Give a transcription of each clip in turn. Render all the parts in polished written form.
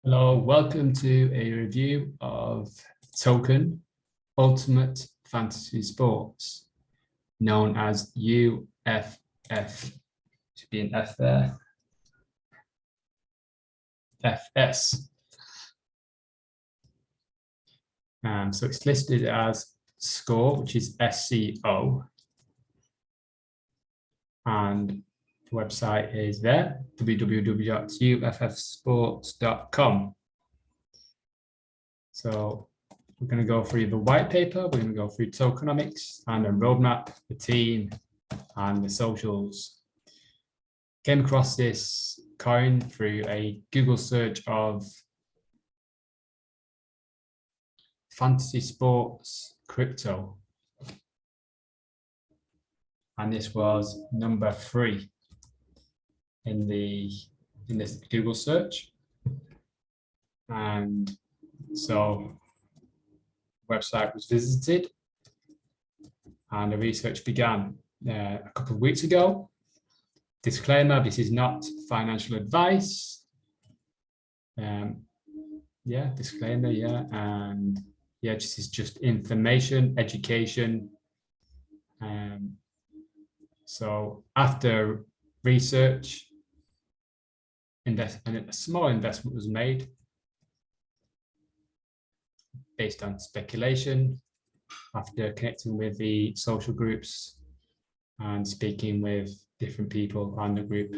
Hello, welcome to a review of Token Ultimate Fantasy Sports, known as UFF. Should be an F there. FS. So it's listed as SCORE, which is SCO. And the website is there, www.uffsports.com. So we're going to go through the white paper, we're going to go through tokenomics and a roadmap, the team, and the socials. Came across this coin through a Google search of fantasy sports crypto. And this was number 3 in this Google search. And so the website was visited and the research began a couple of weeks ago. Disclaimer, this is not financial advice. Disclaimer, and this is just information, education. So after research, a small investment was made based on speculation after connecting with the social groups and speaking with different people on the group.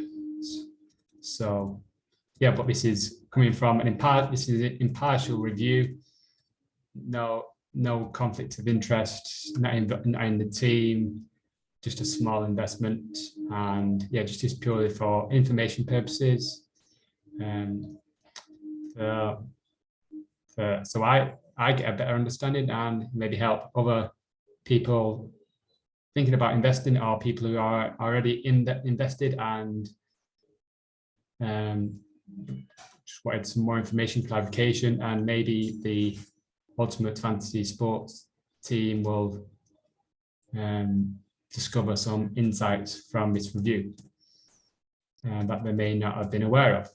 So but this is coming from an impartial review. No conflict of interest, not in the team, just a small investment, and just purely for information purposes. So I get a better understanding and maybe help other people thinking about investing or people who are already invested and just wanted some more information, clarification, and maybe the Ultimate Fantasy Sports team will discover some insights from this review that they may not have been aware of.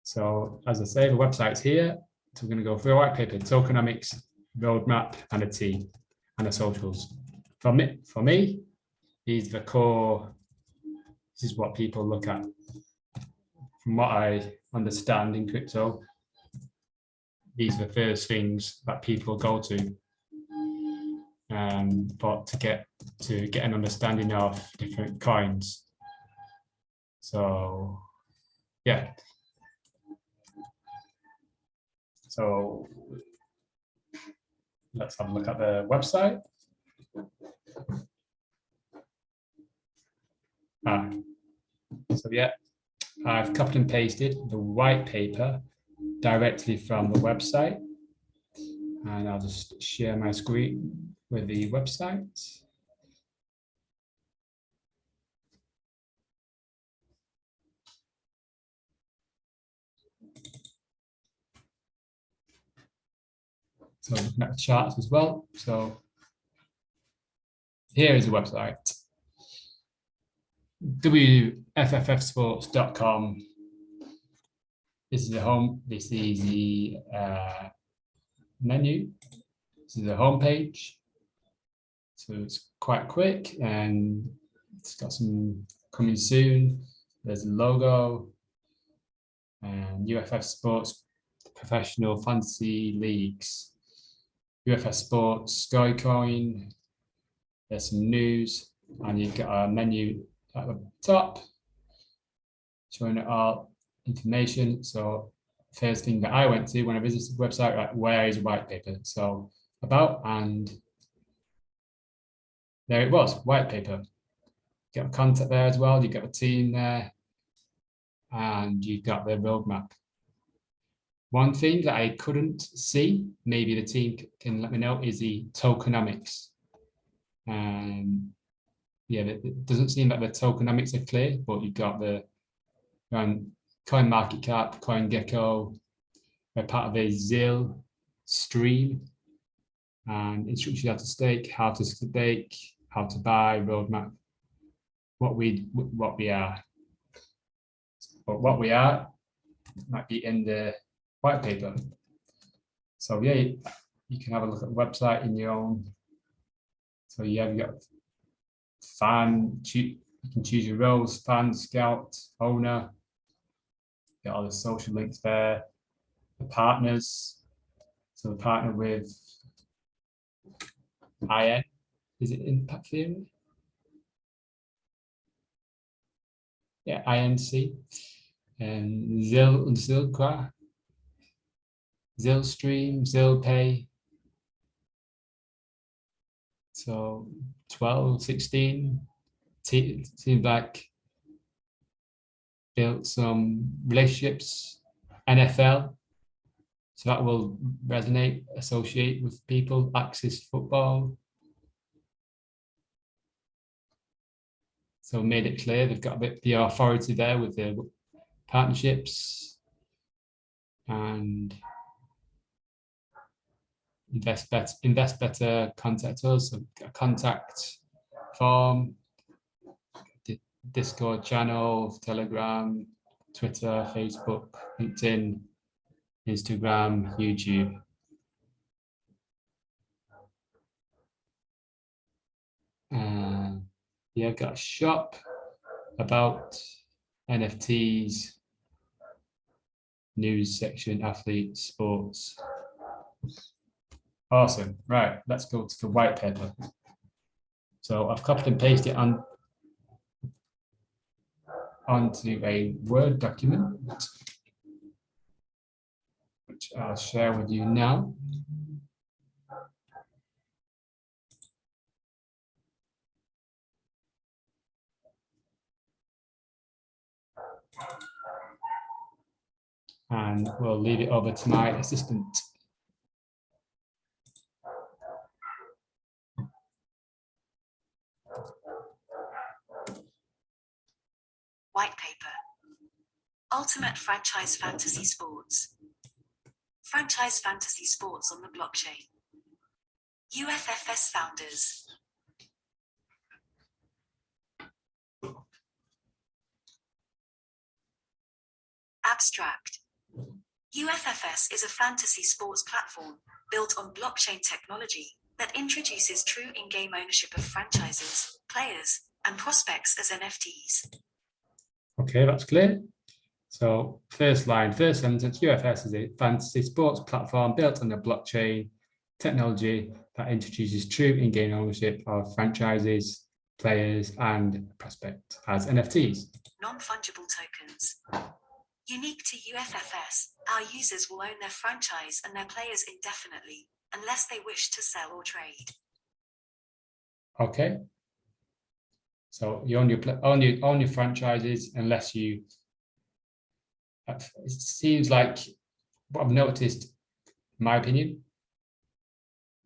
So as I say, the website's here. So we're going to go through a white paper, tokenomics, roadmap, and a team, and the socials. For me, these are the core. This is what people look at. From what I understand in crypto, these are the first things that people go to. But to get an understanding of different coins. So so let's have a look at the website. I've copied and pasted the white paper directly from the website, and I'll just share my screen with the website. So looking at the charts as well. So here is the website, wffsports.com. This is the home. This is the menu. This is the home page. So it's quite quick and it's got some coming soon. There's a logo and UFF Sports Professional Fantasy Leagues. UFS Sports, Skycoin, there's some news, and you've got a menu at the top showing it all information. So first thing that I went to when I visited the website, right, where is white paper? So about, and there it was, white paper. You got a contact there as well, you got a team there, and you've got the roadmap. One thing that I couldn't see, maybe the team can let me know, is the tokenomics. It doesn't seem like the tokenomics are clear, but you've got the coin market cap, CoinGecko, we're part of a ZIL stream, and instructions how to stake, how to buy, roadmap, what we are. But what we are might be in the white paper. So yeah, you can have a look at the website in your own. So yeah, you've got you can choose your roles: fan, scout, owner. Got all the social links there. The partners. So the partner with IN, is it Impact Theory? Yeah, INC. And Zilqua, Zilstream, Zilpay. So 12, 16, seems like built some relationships. NFL, so that will resonate, associate with people. Access Football. So made it clear they've got a bit the authority there with their partnerships and invest better, contact us. So a contact form, Discord channel, Telegram, Twitter, Facebook, LinkedIn, Instagram, YouTube. Yeah, I've got a shop about NFTs, news section, athletes, sports. Awesome. Right, let's go to the white paper. So I've copied and pasted it onto a Word document, which I'll share with you now. And we'll leave it over to my assistant. White paper. Ultimate franchise fantasy sports. Franchise fantasy sports on the blockchain. UFFS founders. Abstract. UFFS is a fantasy sports platform built on blockchain technology that introduces true in-game ownership of franchises, players, and prospects as NFTs. Okay, that's clear. So first line, first sentence, UFS is a fantasy sports platform built on the blockchain technology that introduces true in-game ownership of franchises, players, and prospects as NFTs. Non-fungible tokens. Unique to UFFS, our users will own their franchise and their players indefinitely, unless they wish to sell or trade. Okay. So you own your franchises unless you. It seems like what I've noticed, in my opinion,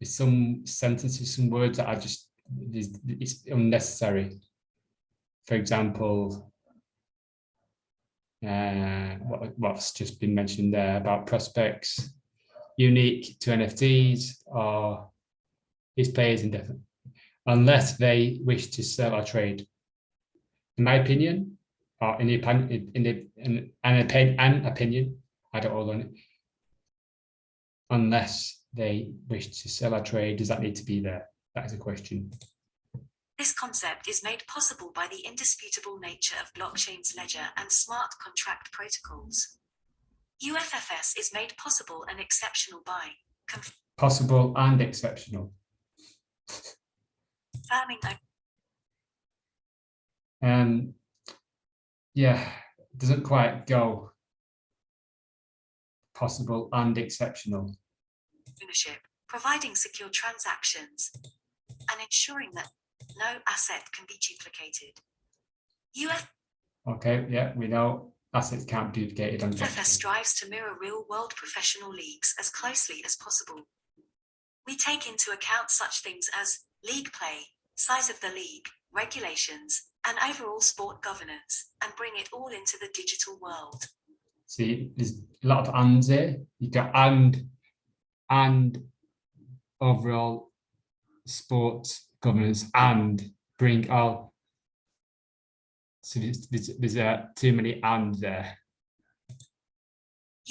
is some sentences, some words that are just it's unnecessary. For example, what's just been mentioned there about prospects unique to NFTs or his players indefinite, unless they wish to sell or trade. In my opinion, or in an opinion, I don't hold on it. Unless they wish to sell or trade, does that need to be there? That is a question. This concept is made possible by the indisputable nature of blockchain's ledger and smart contract protocols. UFFS is made possible and exceptional by possible and exceptional. Confirming. Yeah, it doesn't quite go. Possible and exceptional. Ownership, providing secure transactions, and ensuring that no asset can be duplicated. Okay, yeah, we know assets can't be duplicated on UFFS strives to mirror real-world professional leagues as closely as possible. We take into account such things as league play, size of the league, regulations, and overall sport governance, and bring it all into the digital world. See, there's a lot of ands here. You got and overall sports governance and bring all. So there's too many and there.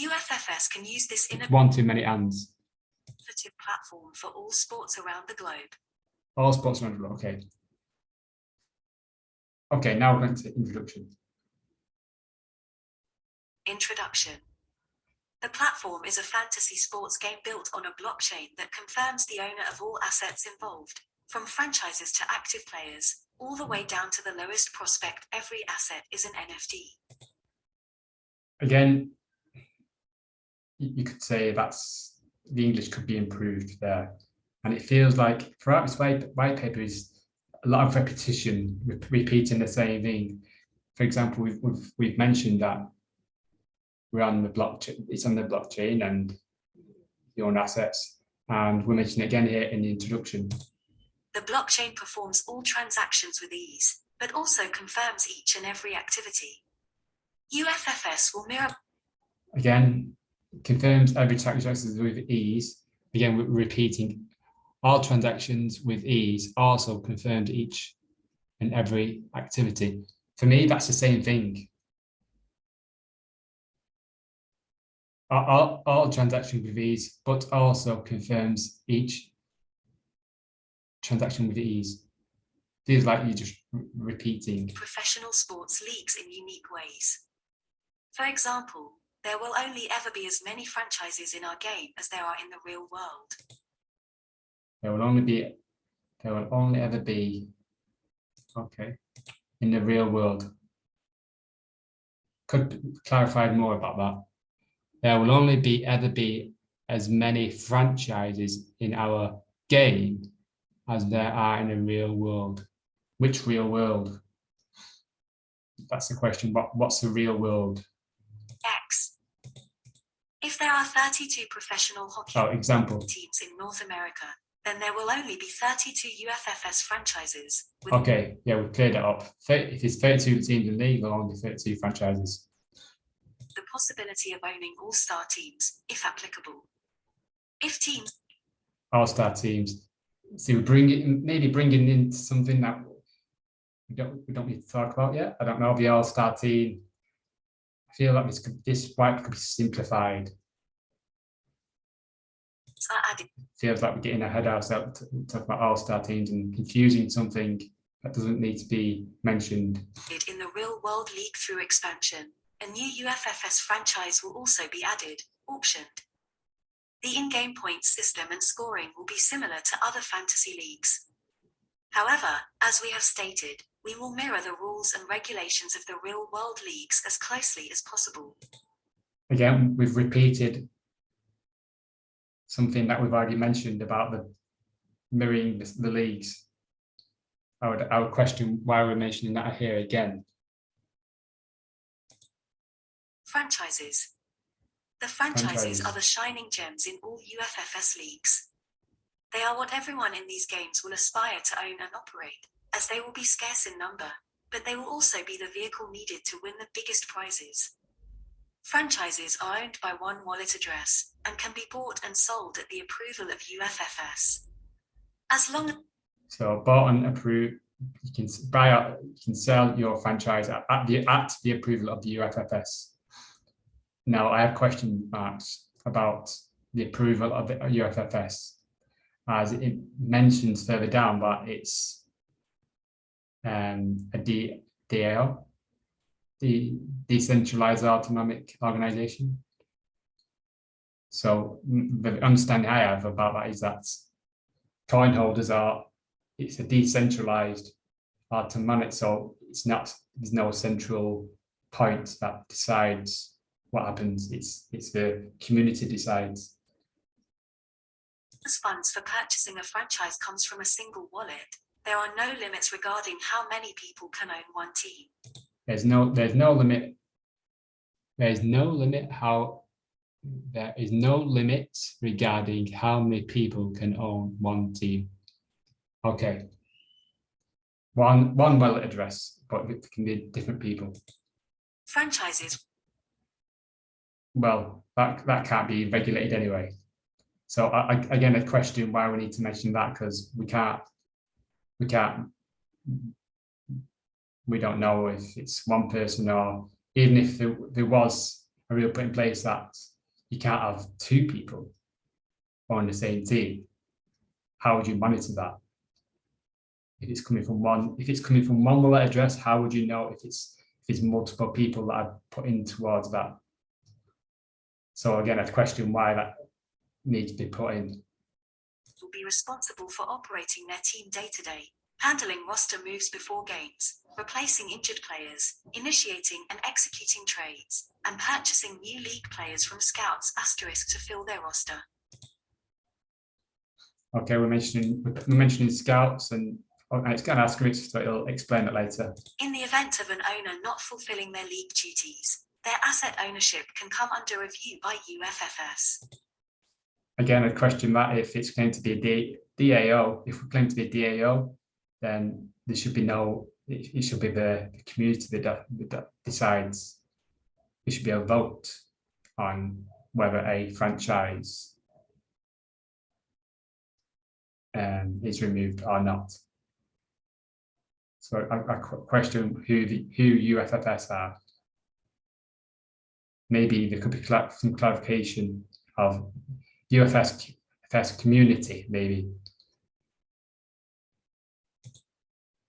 UFFS can use this One too many ands. innovative platform for all sports around the globe. All sports around the globe. Okay. Okay, now we're going to introduction. Introduction. The platform is a fantasy sports game built on a blockchain that confirms the owner of all assets involved, from franchises to active players, all the way down to the lowest prospect. Every asset is an NFT. Again, you could say that's the English could be improved there. And it feels like throughout this white paper is a lot of repetition, repeating the same thing. For example, we've mentioned that we're on the blockchain, it's on the blockchain and you own assets. And we mentioned it again here in the introduction. The blockchain performs all transactions with ease, but also confirms each and every activity. UFFS will mirror. Again, confirms every transaction with ease. Again, we're repeating all transactions with ease, also confirmed each and every activity. For me, that's the same thing. All transactions with ease, but also confirms each transaction with ease. Feels like you're just repeating. Professional sports leagues in unique ways. For example, there will only ever be as many franchises in our game as there are in the real world. There will only ever be, okay, in the real world. Could clarify more about that. There will only ever be as many franchises in our game as there are in the real world. Which real world? That's the question. What's the real world? X. If there are 32 professional hockey teams in North America, then there will only be 32 UFFS franchises. Okay, yeah, we've cleared it up. If there's 32 teams in the league, there will only be 32 franchises. The possibility of owning all-star teams, if applicable. If teams. All-star teams. So maybe bringing in something that we don't need to talk about yet. I don't know, the all-star team. I feel like this wipe could be simplified. Feels like we're getting ahead of ourselves to talk about all-star teams and confusing something that doesn't need to be mentioned. In the real-world league through expansion, a new UFFS franchise will also be added, auctioned. The in-game points system and scoring will be similar to other fantasy leagues. However, as we have stated, we will mirror the rules and regulations of the real-world leagues as closely as possible. Again, we've repeated something that we've already mentioned about the mirroring the leagues. I would question why we're mentioning that here again. Franchises. The franchises are the shining gems in all UFFS leagues. They are what everyone in these games will aspire to own and operate, as they will be scarce in number, but they will also be the vehicle needed to win the biggest prizes. Franchises are owned by one wallet address, and can be bought and sold at the approval of UFFS. As long as... So bought and approved, you can buy out, you can sell your franchise at the approval of the UFFS. Now, I have question marks about the approval of the UFFS, as it mentions further down that it's a DAO, the Decentralized Autonomic Organization. So the understanding I have about that is that coin holders it's a decentralized autonomic, so there's no central point that decides what happens. It's the community decides. As funds for purchasing a franchise comes from a single wallet, there are no limits regarding how many people can own one team. There's no limit. There is no limit regarding how many people can own one team. Okay. One wallet address, but it can be different people. Franchises. Well, that can't be regulated anyway. So again, a question why we need to mention that, because we don't know if it's one person, or even if there was a rule put in place that you can't have two people on the same team, how would you monitor that? If it's coming from one wallet address, how would you know if it's multiple people that are put in towards that? So again, I'd question why that needs to be put in. Will be responsible for operating their team day-to-day, handling roster moves before games, replacing injured players, initiating and executing trades, and purchasing new league players from scouts * to fill their roster. Okay, we're mentioning scouts, and it's got an asterisk, so it'll explain it later. In the event of an owner not fulfilling their league duties, their asset ownership can come under review by UFFS. Again, I'd question that if it's going to be a DAO. If we claim to be a DAO, then there should be no. It should be the community that decides. It should be a vote on whether a franchise is removed or not. So I question who UFFS are. Maybe there could be some clarification of UFFS community, maybe.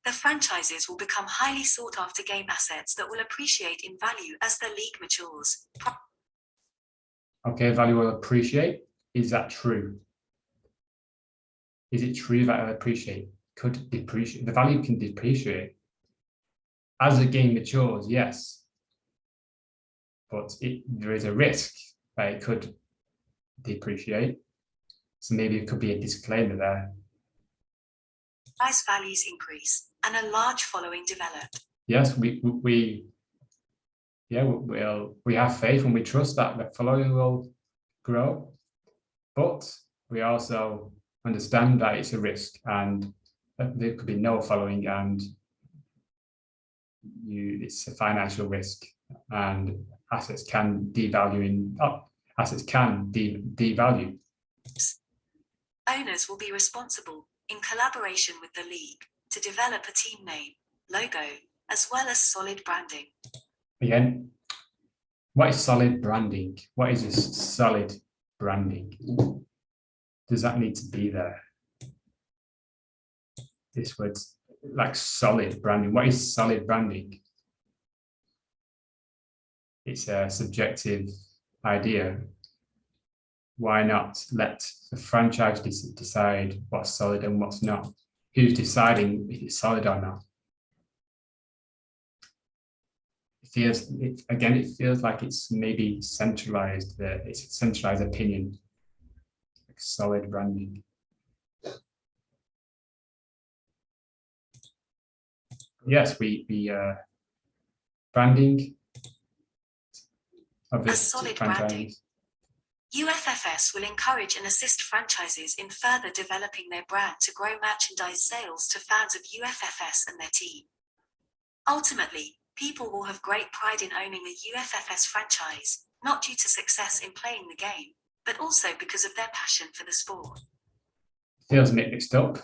The franchises will become highly sought after game assets that will appreciate in value as the league matures. Okay, value will appreciate. Is that true? Is it true that it'll appreciate? Could depreciate? The value can depreciate. As the game matures, yes. But there is a risk that it could depreciate. So maybe it could be a disclaimer there. Price values increase and a large following develop. Yes, we have faith and we trust that the following will grow, but we also understand that it's a risk and that there could be no following, and it's a financial risk, and assets can devalue. Owners will be responsible, in collaboration with the league, to develop a team name, logo, as well as solid branding. Again, what is solid branding? What is this solid branding? Does that need to be there? This word's like solid branding. What is solid branding? It's a subjective idea. Why not let the franchise decide what's solid and what's not? Who's deciding if it's solid or not? It feels like it's maybe centralized. It's a centralized opinion, like solid branding. Yes, we branding of this solid franchise. Branding. UFFS will encourage and assist franchises in further developing their brand to grow merchandise sales to fans of UFFS and their team. Ultimately, people will have great pride in owning a UFFS franchise, not due to success in playing the game, but also because of their passion for the sport. Feels a bit mixed up.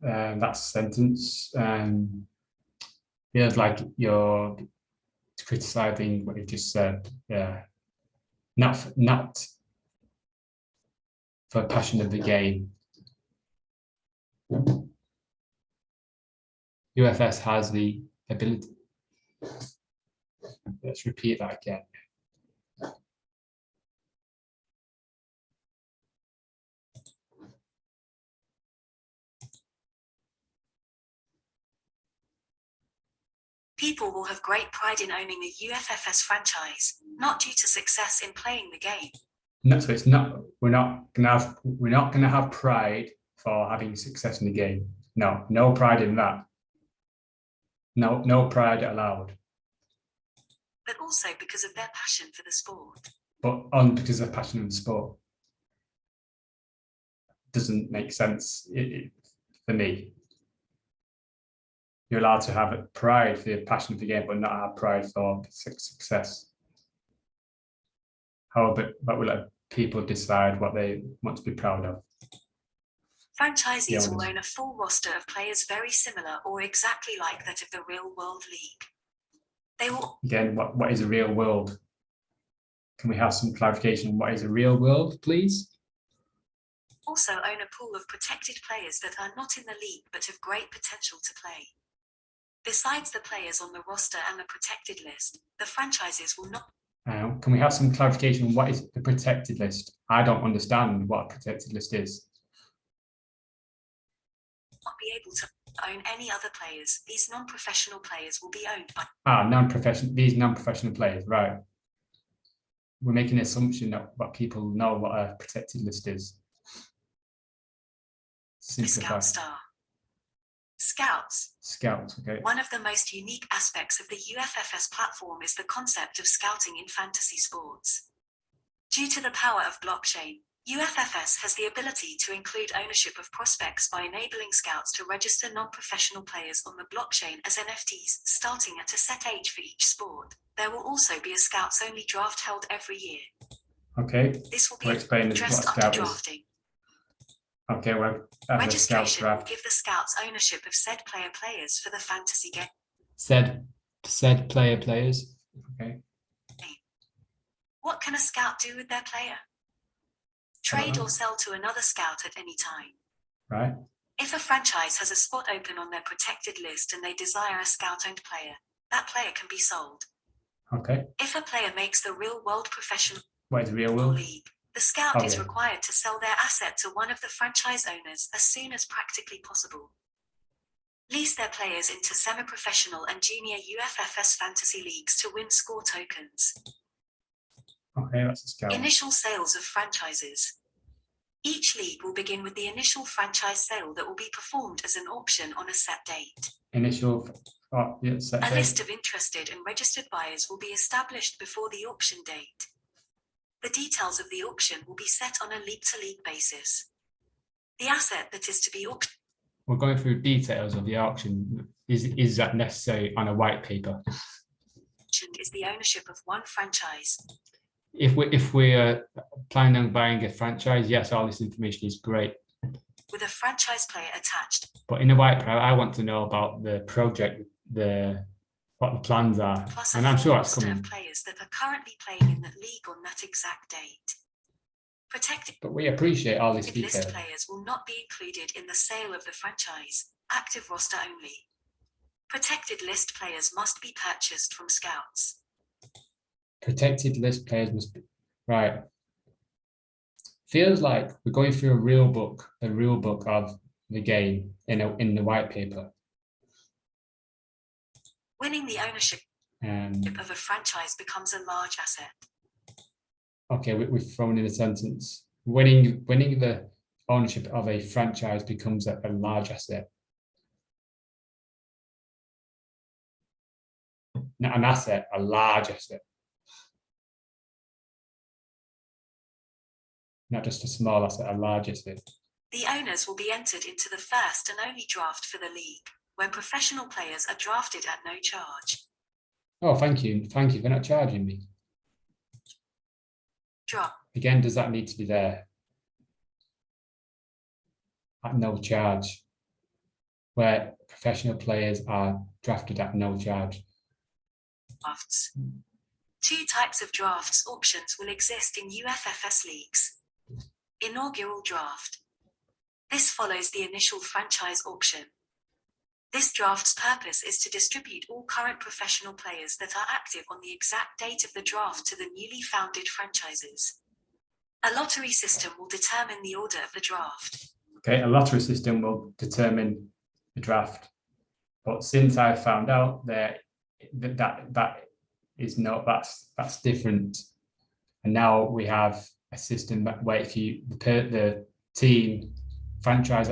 That sentence feels like you're criticizing what you just said. Yeah, not for passion of the game. UFS has the ability. Let's repeat that again. People will have great pride in owning a UFFS franchise, not due to success in playing the game. No, so it's not. We're not gonna have pride for having success in the game. No pride in that. No pride allowed. But also because of their passion for the sport. But because of passion in the sport. Doesn't make sense for me. You're allowed to have pride for your passion for the game, but not have pride for success. However, but we'll let people decide what they want to be proud of. Franchisees will own a full roster of players very similar or exactly like that of the real-world league. They will Again, what is a real world? Can we have some clarification on what is a real world, please? also own a pool of protected players that are not in the league but have great potential to play. Besides the players on the roster and the protected list, the franchises will not Can we have some clarification on what is the protected list? I don't understand what a protected list is. be able to own any other players. These non-professional players will be owned by These non-professional players, right? We're making an assumption that people know what a protected list is. the Scout Star. Scouts. Okay. One of the most unique aspects of the UFFS platform is the concept of scouting in fantasy sports. Due to the power of blockchain, UFFS has the ability to include ownership of prospects by enabling scouts to register non-professional players on the blockchain as NFTs, starting at a set age for each sport. There will also be a scouts-only draft held every year. Okay. This will be addressed under drafting. Okay, well, registration will give the scouts ownership of said players for the fantasy game. Said players. Okay. What can a scout do with their player? Trade or sell to another scout at any time. Right. If a franchise has a spot open on their protected list and they desire a scout-owned player, that player can be sold. Okay. If a player makes the real-world professional league, the scout is required to sell their asset to one of the franchise owners as soon as practically possible. Lease their players into semi-professional and junior UFFS fantasy leagues to win score tokens. Okay, that's a scout. Initial sales of franchises. Each league will begin with the initial franchise sale that will be performed as an auction on a set date. Set a date. list of interested and registered buyers will be established before the auction date. The details of the auction will be set on a league-to-league basis. The asset that is to be auctioned. We're going through details of the auction. Is that necessary on a white paper? Is the ownership of one franchise. If we're planning on buying a franchise, yes, all this information is great. With a franchise player attached. But in a white paper, I want to know about the project, what the plans are, plus and I'm sure that's coming. Of players that are currently playing in the league on that exact date. Protected. But we appreciate all this detail. List players will not be included in the sale of the franchise. Active roster only. Protected list players must be purchased from scouts. Protected list players must be right. Feels like we're going through a rule book of the game in the white paper. Winning the ownership of a franchise becomes a large asset. Okay, we've thrown in a sentence. Winning the ownership of a franchise becomes a large asset. Not an asset, a large asset. Not just a small asset, a large asset. The owners will be entered into the first and only draft for the league, where professional players are drafted at no charge. Oh, thank you. Thank you for not charging me. Drop. Again, does that need to be there? At no charge, where professional players are drafted at no charge. Drafts. Two types of drafts auctions will exist in UFFS leagues. Inaugural Draft. This follows the initial franchise auction. This draft's purpose is to distribute all current professional players that are active on the exact date of the draft to the newly founded franchises. A lottery system will determine the order of the draft. Okay, a lottery system will determine the draft. But since I found out that is not, that's different. And now we have a system where if the team franchise,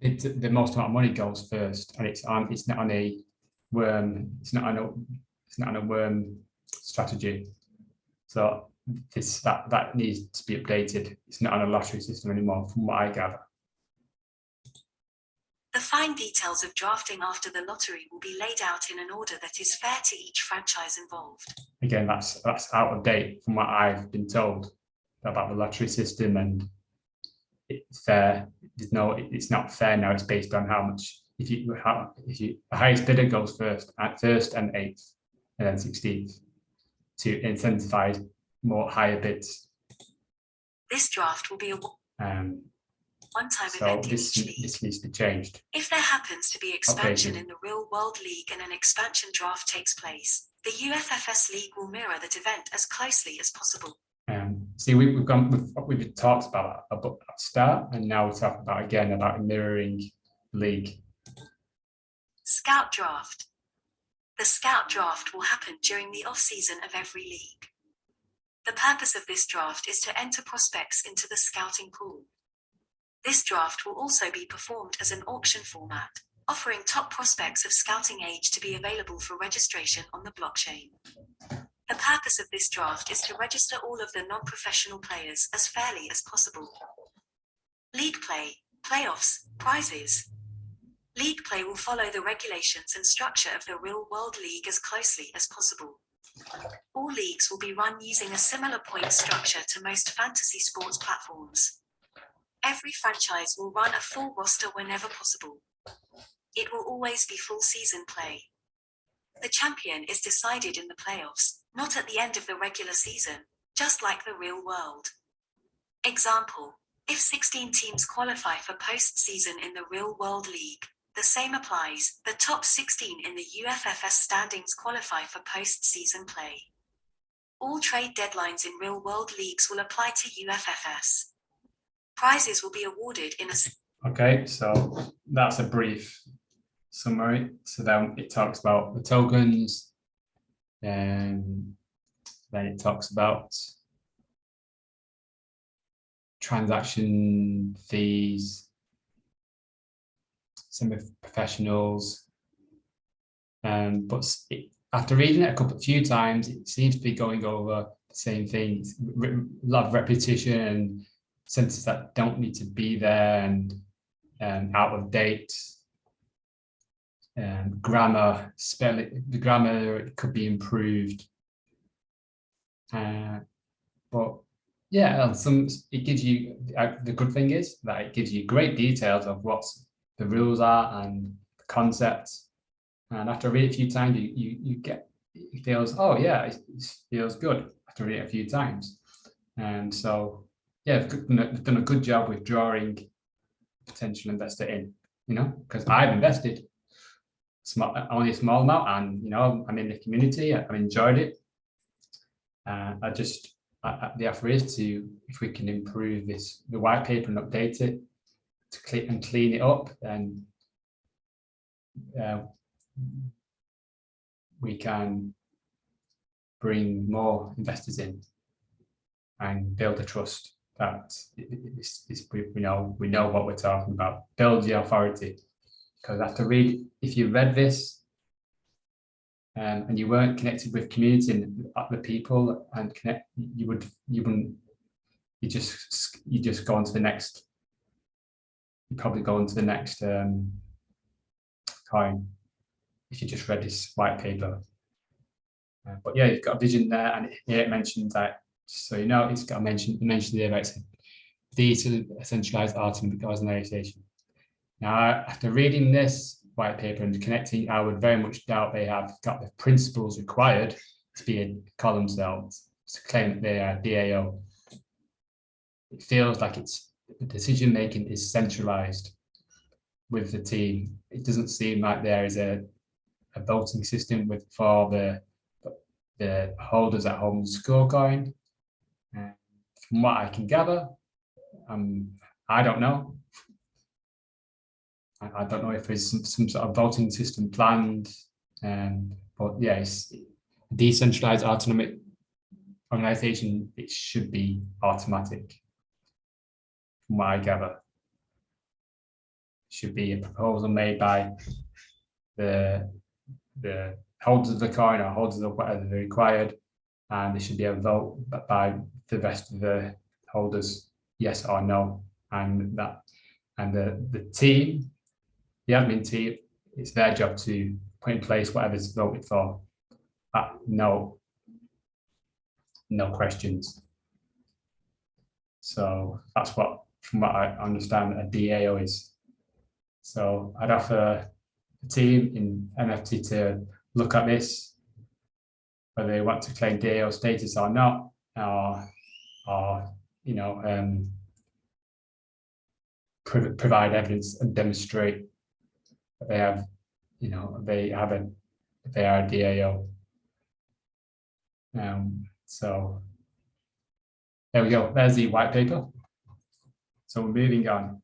the most amount of money goes first, and it's not on a worm strategy. So that needs to be updated. It's not on a lottery system anymore, from what I gather. The fine details of drafting after the lottery will be laid out in an order that is fair to each franchise involved. Again, that's out of date from what I've been told about the lottery system, and it's fair. It's not fair now. It's based on how much if you the highest bidder goes first at first and 8th, and then 16th to incentivize more higher bids. This draft will be a one-time So event in this each league. this needs to be changed. If there happens to be expansion Okay, in the real-world league and an expansion draft takes place, the UFFS league will mirror that event as closely as possible. See, we've talked about at the start, and now we're talking about again about mirroring league. Scout draft. The scout draft will happen during the off-season of every league. The purpose of this draft is to enter prospects into the scouting pool. This draft will also be performed as an auction format, offering top prospects of scouting age to be available for registration on the blockchain. The purpose of this draft is to register all of the non-professional players as fairly as possible. League play, playoffs, prizes. League play will follow the regulations and structure of the real-world league as closely as possible. All leagues will be run using a similar point structure to most fantasy sports platforms. Every franchise will run a full roster whenever possible. It will always be full season play. The champion is decided in the playoffs, not at the end of the regular season, just like the real world. Example, if 16 teams qualify for postseason in the real world league, the same applies. The top 16 in the UFFS standings qualify for postseason play. All trade deadlines in real world leagues will apply to UFFS. Prizes will be awarded in a... Okay, so that's a brief summary. So then it talks about the tokens, and then it talks about transaction fees, semi-professionals, but after reading it a few times, it seems to be going over the same things, a lot of repetition and sentences that don't need to be there, and out of date. Grammar, spelling, the grammar could be improved. But yeah, it gives you, the good thing is that it gives you great details of what the rules are and the concepts. And after reading it a few times, you get, it feels, oh yeah, it feels good after reading it a few times. And so, yeah, they've done a good job with drawing potential investor in, because I've invested only a small amount, and I'm in the community. I've enjoyed it. The offer is to, if we can improve the white paper and update it and clean it up, then we can bring more investors in and build a trust that we know what we're talking about. Build the authority, because if you read this and you weren't connected with community and the people and you just go on to the next. You probably go on to the next coin if you just read this white paper. But yeah, you've got a vision there, and here it mentions that, so it's got mentioned there about decentralized autonomic organization. Now, after reading this white paper and connecting, I would very much doubt they have got the principles required to call themselves, to claim that they are DAO. It feels like the decision making is centralized with the team. It doesn't seem like there is a voting system for the holders at home scorecard. From what I can gather, I don't know. I don't know if there's some sort of voting system planned, but yes, decentralized autonomic organization, it should be automatic. From what I gather, should be a proposal made by the holders of the coin or holders of whatever they're required, and there should be a vote by the rest of the holders, yes or no, and the team, the admin team, it's their job to put in place whatever's voted for. No questions. So that's from what I understand, a DAO is. So I'd offer a team in NFT to look at this, whether they want to claim DAO status or not, or provide evidence and demonstrate that they have, they are a DAO. So there we go. There's the white paper. So we're moving on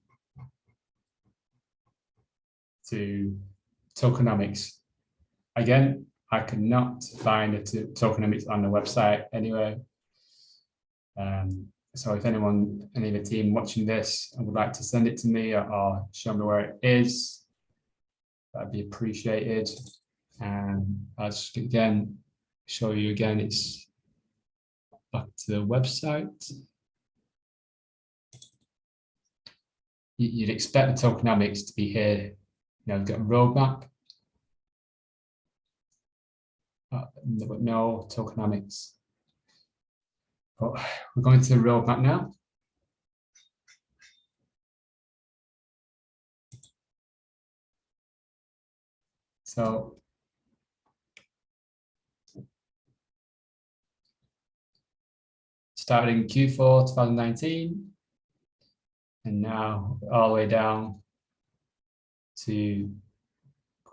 to tokenomics. Again, I could not find the tokenomics on the website anywhere. So if any of the team watching this and would like to send it to me or show me where it is, that'd be appreciated. And I'll just again show you again. It's back to the website. You'd expect the tokenomics to be here. We've got a roadmap, but no tokenomics. But we're going to the roadmap now. So started in Q4 2019, and now all the way down to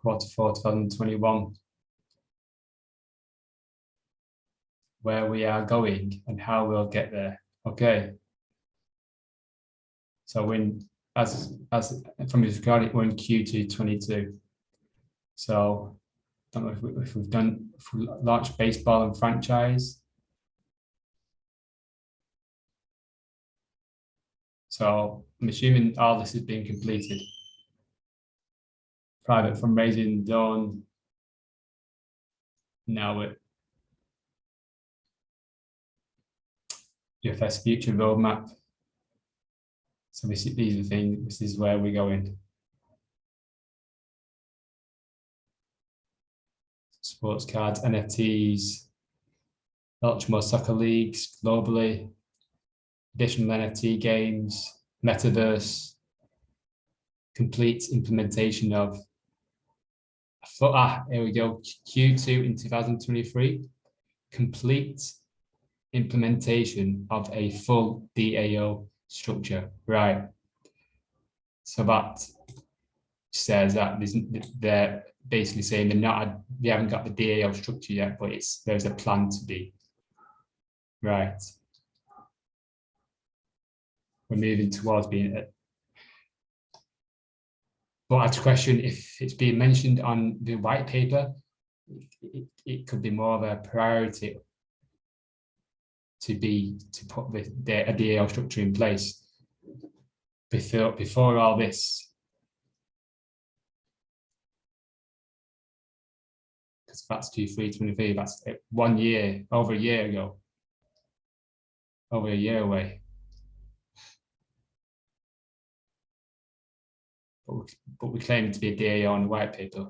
Q4 2021, where we are going and how we'll get there. Okay. So when as from this recording, we're in Q2 22. So I don't know if we launched baseball and franchise. So I'm assuming all this is being completed. Private fundraising done. Now with UFS future roadmap. So these are the things, this is where we're going. Sports cards, NFTs, launch more soccer leagues globally, additional NFT games, metaverse, complete implementation of, here we go, Q2 in 2023, complete implementation of a full DAO structure, right? So that says that they're basically saying they haven't got the DAO structure yet, but there's a plan to be, right? We're moving towards being it. But I question if it's being mentioned on the white paper, it could be more of a priority to put a DAO structure in place before all this. Because that's Q3 23, that's 1 year, over a year ago, over a year away. But we claim to be a DAO on the white paper.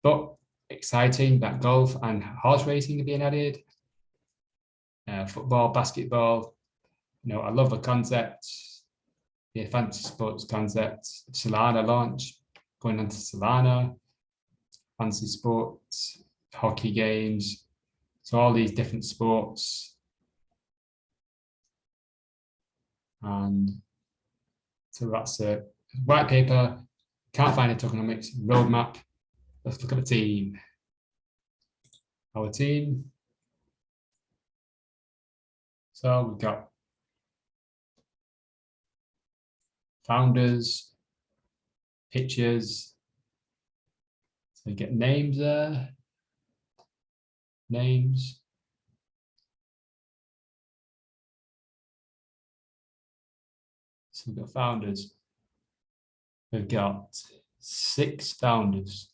But exciting that golf and horse racing are being added. Football, basketball. I love the concept, the fantasy sports concept. Solana launch, going on to Solana, fantasy sports, hockey games. So all these different sports. And so that's a white paper. Can't find a tokenomics roadmap. Let's look at the team. Our team. So we've got founders, pictures. So you get names there. Names. So we've got founders. We've got 6 founders,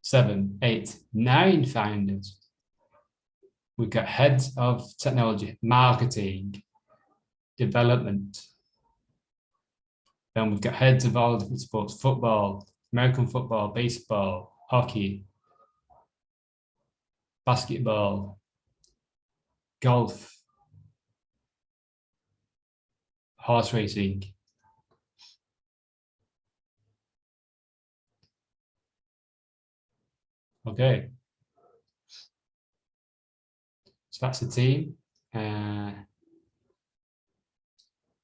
7, 8, 9 founders. We've got heads of technology, marketing, development. Then we've got heads of all different sports, football, American football, baseball, hockey, basketball, golf, horse racing. Okay. So that's the team. Yeah,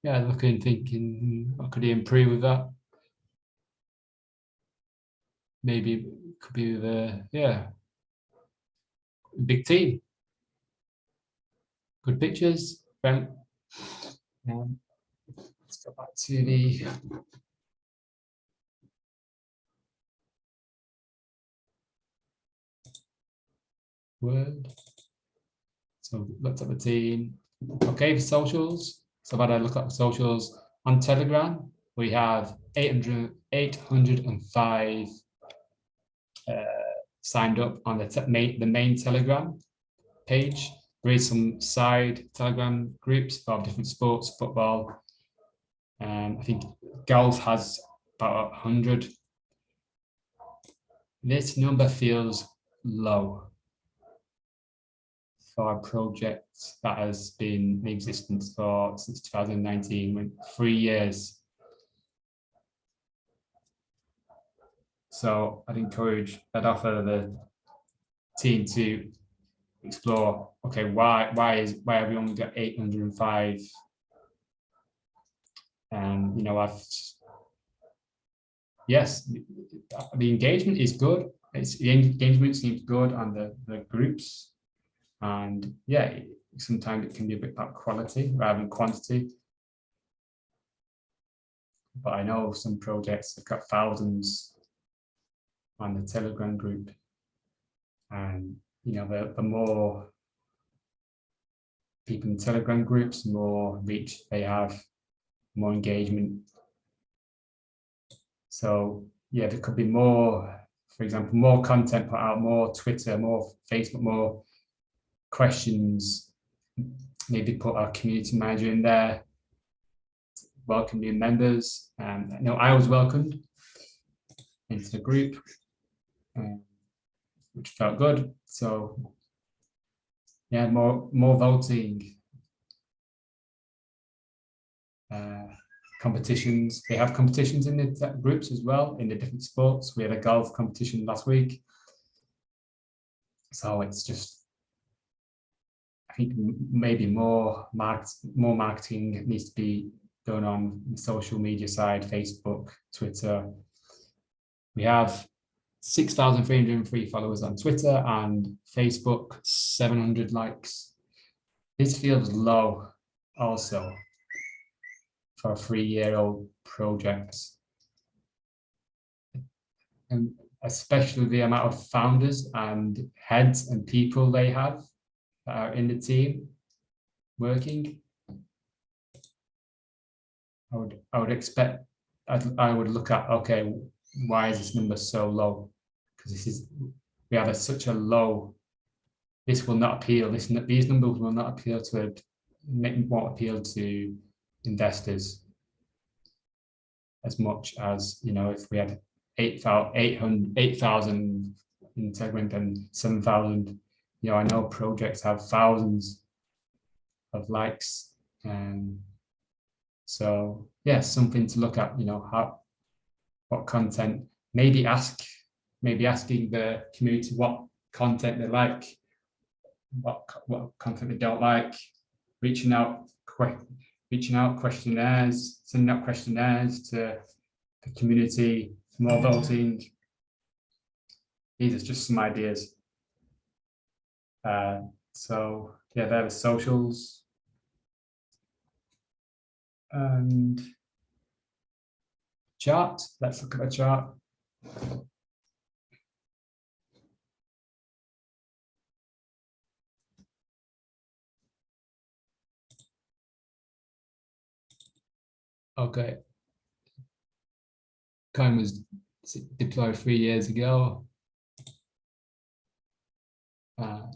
looking, thinking, what could he improve with that? Maybe it could be big team. Good pictures. Let's go back to the Word. So looked at the team. Okay, for socials. So I've had a look at the socials on Telegram. We have 805 signed up on the main Telegram page. There is some side Telegram groups for different sports, football. I think golf has about 100. This number feels low for a project that has been in existence since 2019, 3 years. So I'd offer the team to explore, okay, why have we only got 805? Yes, the engagement is good. The engagement seems good on the groups. And yeah, sometimes it can be a bit about quality rather than quantity. But I know some projects have got thousands on the Telegram group. And the more people in Telegram groups, the more reach they have, more engagement. So yeah, there could be more, for example, more content put out, more Twitter, more Facebook, more questions. Maybe put our community manager in there, welcome new members. I was welcomed into the group, which felt good. So yeah, more voting. Competitions. They have competitions in the groups as well in the different sports. We had a golf competition last week. So it's just, I think maybe more marketing needs to be done on the social media side, Facebook, Twitter. We have 6,303 followers on Twitter and Facebook, 700 likes. This feels low also for a 3-year-old project. And especially the amount of founders and heads and people they have that are in the team working. I would expect, I would look at, okay, why is this number so low? Because we have such a low, this will not appeal, these numbers will not appeal won't appeal to investors as much as, if we had 8,000 in segment and 7,000, I know projects have thousands of likes. So yeah, something to look at, what content, maybe asking the community what content they like, what content they don't like, reaching out questionnaires, sending out questionnaires to the community, more voting. These are just some ideas. So yeah, they're the socials. And chart, let's look at the chart. Okay. Coin was deployed 3 years ago. Oh,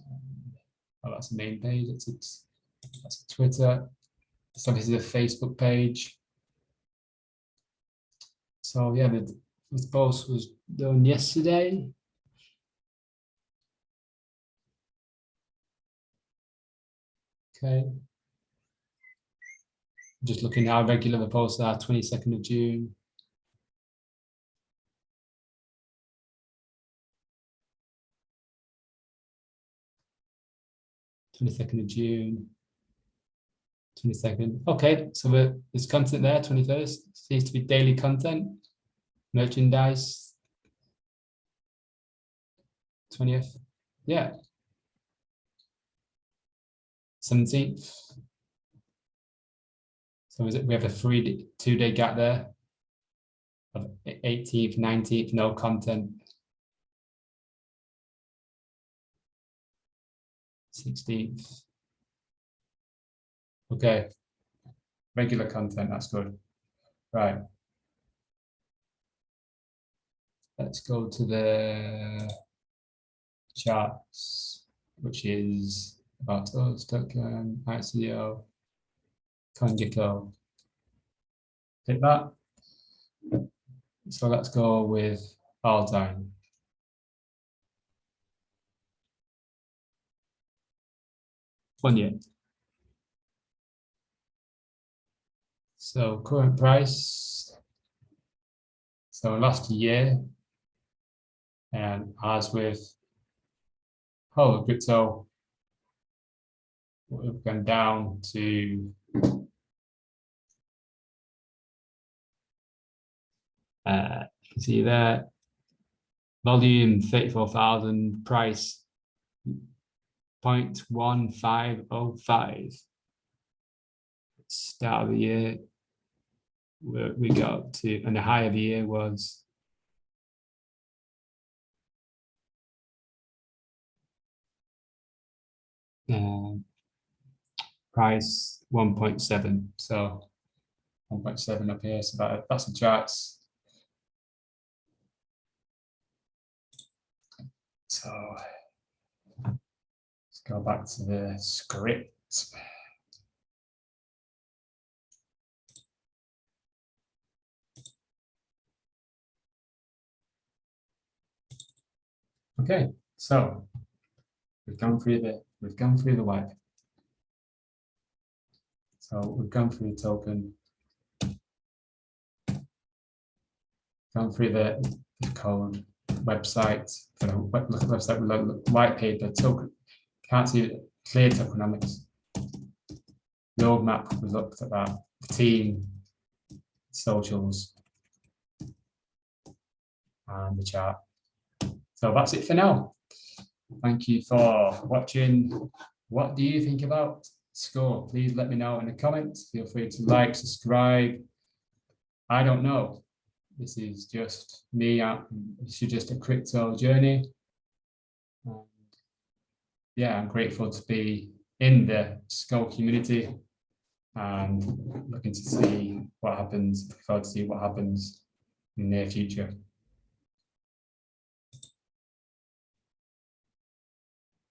that's the main page. That's Twitter. So this is a Facebook page. So yeah, this post was done yesterday. Okay. Just looking how regular the posts are, 22nd of June. 22nd of June. 22nd. Okay, so there's content there. 21st seems to be daily content. Merchandise. 20th. Yeah. 17th. So we have a 2-day gap there of 18th, 19th, no content. 16th. Okay. Regular content, that's good. Right. Let's go to the charts, which is about us, token, ICO, CoinGecko. Hit that. So let's go with all time. One year. So current price. So last year, and as with whole crypto, we've gone down to you can see there, volume 34,000, price 0.1505. Start of the year, we got to, and the high of the year was price 1.7. So 1.7 up here. So that's the charts. So let's go back to the script. Okay, so we've gone through the web. So we've gone through the token, gone through the code, website, look at the website, with white paper, token, can't see the clear tokenomics. Roadmap, we looked at that, the team, socials, and the chart. So that's it for now. Thank you for watching. What do you think about Score? Please let me know in the comments. Feel free to like, subscribe. I don't know. This is just me. This is just a crypto journey. And yeah, I'm grateful to be in the Score community and looking to see what happens. Look forward to see what happens in the near future.